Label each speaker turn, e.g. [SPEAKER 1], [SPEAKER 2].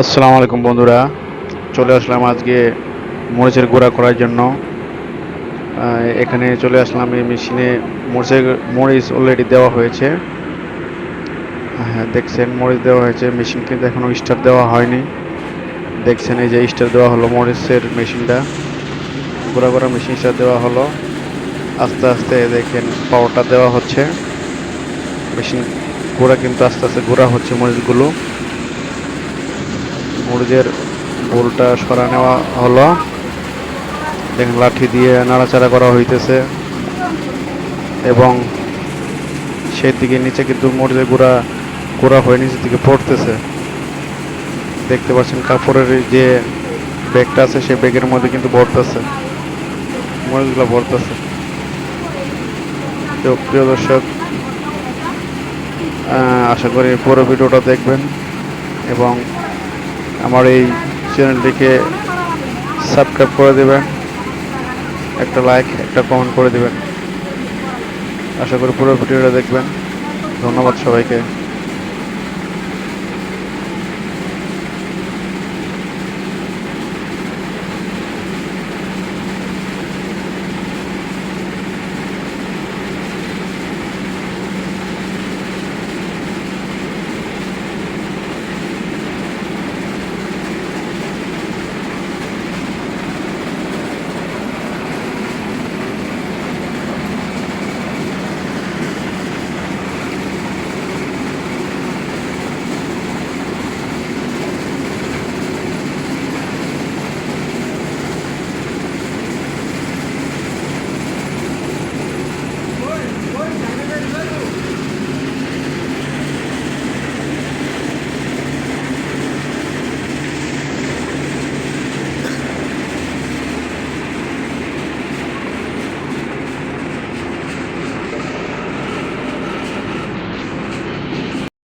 [SPEAKER 1] আসসালামু আলাইকুম বন্ধুরা, চলে আসলাম আজকে মরিচের গুঁড়া করার জন্য। এখানে চলে আসলাম এই মেশিনে। মরিচ অলরেডি দেওয়া হয়েছে। হ্যাঁ, দেখছেন মরিচ দেওয়া হয়েছে, মেশিন কিন্তু এখনো স্টার্ট দেওয়া হয়নি। দেখছেন এই যে স্টার্ট দেওয়া হলো, মরিচের মেশিনটা গুঁড়া করা মেশিন স্টার্ট দেওয়া হলো। আস্তে আস্তে দেখেন পাওয়ারটা দেওয়া হচ্ছে। মেশিন গুঁড়া কিন্তু আস্তে আস্তে গুঁড়া হচ্ছে মরিচগুলো। মরিচের বোলটা সরা নেওয়া হলো। দেখেন লাঠি দিয়ে নাড়াচাড়া করা হইতেছে এবং সেই দিকে নিচে কিন্তু মরিচের গুঁড়া গুঁড়া হয়ে নিচের দিকে পড়তেছে। দেখতে পাচ্ছেন কাপড়ের যে ব্যাগটা আছে সেই ব্যাগের মধ্যে কিন্তু ভরতেছে, মরিচগুলো ভরতেছে। তো প্রিয় দর্শক, আশা করি পুরো ভিডিওটা দেখবেন এবং আমার এই চ্যানেলটিকে সাবস্ক্রাইব করে দেবেন, একটা লাইক একটা কমেন্ট করে দেবেন। আশা করি পুরো ভিডিওটা দেখবেন। ধন্যবাদ সবাইকে।